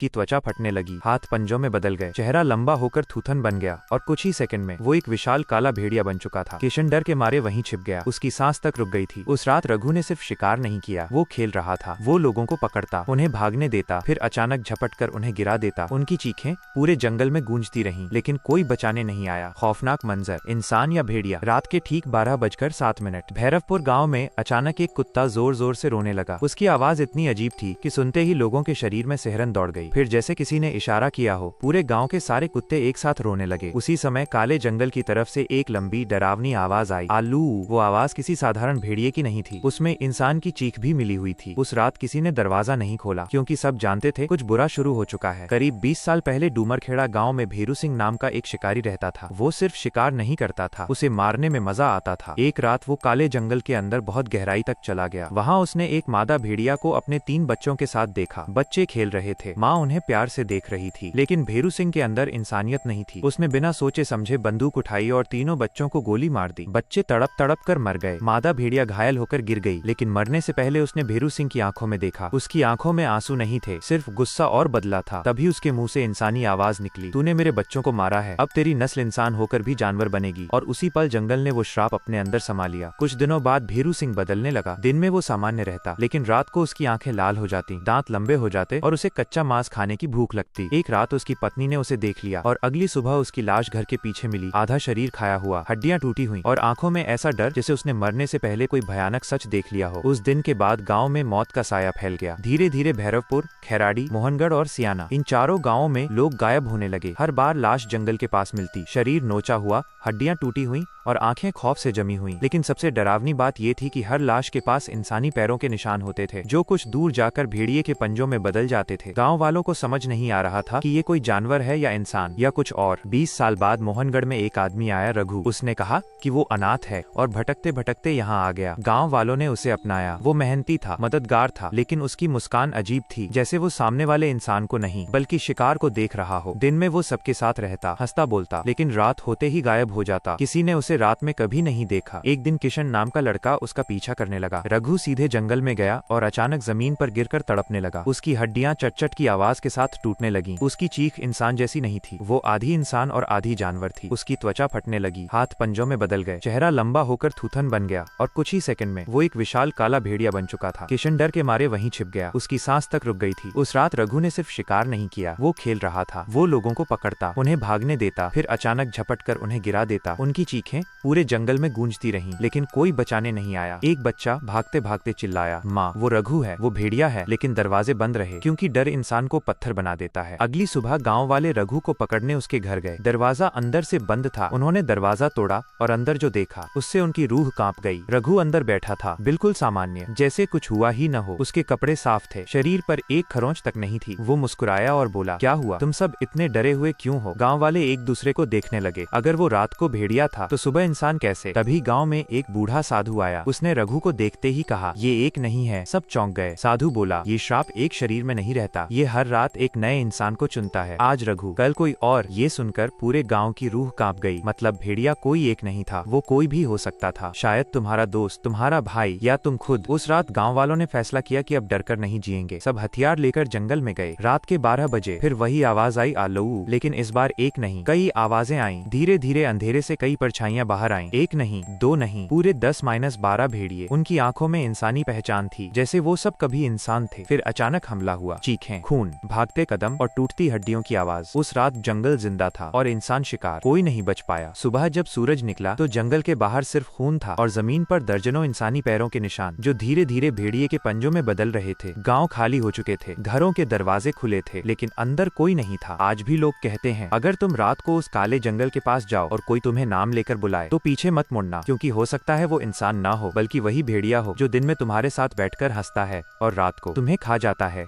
की त्वचा फटने लगी, हाथ पंजों में बदल गए, चेहरा लंबा होकर थूथन बन गया और कुछ ही सेकंड में वो एक विशाल काला भेड़िया बन चुका था। किशन डर के मारे वहीं छिप गया, उसकी सांस तक रुक गई थी। उस रात रघु ने सिर्फ शिकार नहीं किया, वो खेल रहा था। वो लोगों को पकड़ता, उन्हें भागने देता, फिर अचानक झपट कर उन्हें गिरा देता। उनकी चीखें पूरे जंगल में गूंजती रहीं, लेकिन कोई बचाने नहीं आया। खौफनाक मंजर, इंसान या भेड़िया। रात के ठीक 12:07। भैरवपुर गाँव में अचानक एक कुत्ता जोर जोर से रोने लगा। उसकी आवाज इतनी अजीब थी कि सुनते ही लोगों के शरीर में सिहरन दौड़ गई। फिर जैसे किसी ने इशारा किया हो, पूरे गांव के सारे कुत्ते एक साथ रोने लगे। उसी समय काले जंगल की तरफ से एक लंबी डरावनी आवाज आई, आलू। वो आवाज किसी साधारण भेड़िए की नहीं थी, उसमें इंसान की चीख भी मिली हुई थी। उस रात किसी ने दरवाजा नहीं खोला, क्योंकि सब जानते थे कुछ बुरा शुरू हो चुका है। करीब 20 साल पहले डूमरखेड़ा गाँव में भेरू सिंह नाम का एक शिकारी रहता था। वो सिर्फ शिकार नहीं करता था, उसे मारने में मजा आता था। एक रात वो काले जंगल के अंदर बहुत गहराई तक चला गया। वहाँ उसने एक मादा भेड़िया को अपने 3 बच्चों के साथ देखा। बच्चे खेल रहे थे, माँ उन्हें प्यार से देख रही थी, लेकिन भेरू सिंह के अंदर इंसानियत नहीं थी। उसने बिना सोचे समझे बंदूक उठाई और तीनों बच्चों को गोली मार दी। बच्चे तड़प तड़प कर मर गए। मादा भेड़िया घायल होकर गिर गई, लेकिन मरने से पहले उसने भेरू सिंह की आंखों में देखा। उसकी आंखों में आंसू नहीं थे, सिर्फ गुस्सा और बदला था। तभी उसके मुंह से इंसानी आवाज निकली, तूने मेरे बच्चों को मारा है, अब तेरी नस्ल इंसान होकर भी जानवर बनेगी। और उसी पल जंगल ने वो श्राप अपने अंदर समा लिया। कुछ दिनों बाद भेरू सिंह बदलने लगा। दिन में वो सामान्य रहता, लेकिन रात को उसकी आंखें लाल हो जाती, दांत लंबे हो जाते और उसे कच्चा मांस खाने की भूख लगती। एक रात उसकी पत्नी ने उसे देख लिया और अगली सुबह उसकी लाश घर के पीछे मिली, आधा शरीर खाया हुआ, हड्डियां टूटी हुई और आंखों में ऐसा डर जैसे उसने मरने से पहले कोई भयानक सच देख लिया हो। उस दिन के बाद गाँव में मौत का साया फैल गया। धीरे धीरे भैरवपुर, खैराड़ी, मोहनगढ़ और सियाना, इन चारों गाँवों में लोग गायब होने लगे। हर बार लाश जंगल के पास मिलती, शरीर नोचा हुआ, हड्डियां टूटी हुई और आंखें खौफ से जमी हुई। लेकिन सबसे डरावनी बात ये थी कि हर लाश के पास इंसानी पैरों के निशान होते थे, जो कुछ दूर जाकर भेड़िए के पंजों में बदल जाते थे। गांव वालों को समझ नहीं आ रहा था कि ये कोई जानवर है या इंसान या कुछ और। 20 साल बाद मोहनगढ़ में एक आदमी आया, रघु। उसने कहा कि वो अनाथ है और भटकते भटकते यहाँ आ गया। गाँव वालों ने उसे अपनाया। वो मेहनती था, मददगार था, लेकिन उसकी मुस्कान अजीब थी, जैसे वो सामने वाले इंसान को नहीं बल्कि शिकार को देख रहा हो। दिन में वो सबके साथ रहता, हंसता बोलता, लेकिन रात होते ही गायब हो जाता। किसी ने उसे रात में कभी नहीं देखा। एक दिन किशन नाम का लड़का उसका पीछा करने लगा। रघु सीधे जंगल में गया और अचानक जमीन पर गिरकर तड़पने लगा। उसकी हड्डियां चट-चट की आवाज के साथ टूटने लगी। उसकी चीख इंसान जैसी नहीं थी, वो आधी इंसान और आधी जानवर थी। उसकी त्वचा फटने लगी, हाथ पंजों में बदल गए, चेहरा लंबा होकर थूथन बन गया और कुछ ही सेकंड में वो एक विशाल काला भेड़िया बन चुका था। किशन डर के मारे वहीं छिप गया, उसकी सांस तक रुक गई थी। उस रात रघु ने सिर्फ शिकार नहीं किया, वो खेल रहा था। वो लोगों को पकड़ता, उन्हें भागने देता, फिर अचानक झपट कर उन्हें गिरा देता। उनकी चीखें पूरे जंगल में गूंजती रहीं, लेकिन कोई बचाने नहीं आया। एक बच्चा भागते भागते चिल्लाया, माँ, वो रघु है, वो भेड़िया है। लेकिन दरवाजे बंद रहे, क्योंकि डर इंसान को पत्थर बना देता है। अगली सुबह गांव वाले रघु को पकड़ने उसके घर गए। दरवाजा अंदर से बंद था। उन्होंने दरवाजा तोड़ा और अंदर जो देखा, उससे उनकी रूह कांप गई। रघु अंदर बैठा था, बिल्कुल सामान्य, जैसे कुछ हुआ ही न हो। उसके कपड़े साफ थे, शरीर पर एक खरोंच तक नहीं थी। वो मुस्कुराया और बोला, क्या हुआ, तुम सब इतने डरे हुए क्यों हो? गाँव वाले एक दूसरे को देखने लगे। अगर वो रात को भेड़िया था तो सुबह इंसान कैसे? तभी गांव में एक बूढ़ा साधु आया। उसने रघु को देखते ही कहा, ये एक नहीं है। सब चौंक गए। साधु बोला, ये श्राप एक शरीर में नहीं रहता, ये हर रात एक नए इंसान को चुनता है। आज रघु, कल कोई और। ये सुनकर पूरे गांव की रूह कांप गई। मतलब भेड़िया कोई एक नहीं था, वो कोई भी हो सकता था। शायद तुम्हारा दोस्त, तुम्हारा भाई या तुम खुद। उस रात गाँव वालों ने फैसला किया कि अब डरकर नहीं जिएंगे। सब हथियार लेकर जंगल में गए। रात के 12 बजे फिर वही आवाज आई, आलू। लेकिन इस बार एक नहीं, कई आवाजें आईं। धीरे धीरे अंधेरे से कई परछाइयां बाहर आईं। एक नहीं, दो नहीं, पूरे 10-12 भेड़िए। उनकी आंखों में इंसानी पहचान थी, जैसे वो सब कभी इंसान थे। फिर अचानक हमला हुआ। चीखें, खून, भागते कदम और टूटती हड्डियों की आवाज। उस रात जंगल जिंदा था और इंसान शिकार। कोई नहीं बच पाया। सुबह जब सूरज निकला तो जंगल के बाहर सिर्फ खून था और जमीन पर दर्जनों इंसानी पैरों के निशान, जो धीरे धीरे भेड़िए के पंजों में बदल रहे थे। गाँव खाली हो चुके थे, घरों के दरवाजे खुले थे, लेकिन अंदर कोई नहीं था। आज भी लोग कहते हैं, अगर तुम रात को उस काले जंगल के पास जाओ और कोई तुम्हें नाम लेकर बुलाए तो पीछे मत मुड़ना, क्योंकि हो सकता है वो इंसान ना हो, बल्कि वही भेड़िया हो जो दिन में तुम्हारे साथ बैठकर हंसता है और रात को तुम्हें खा जाता है।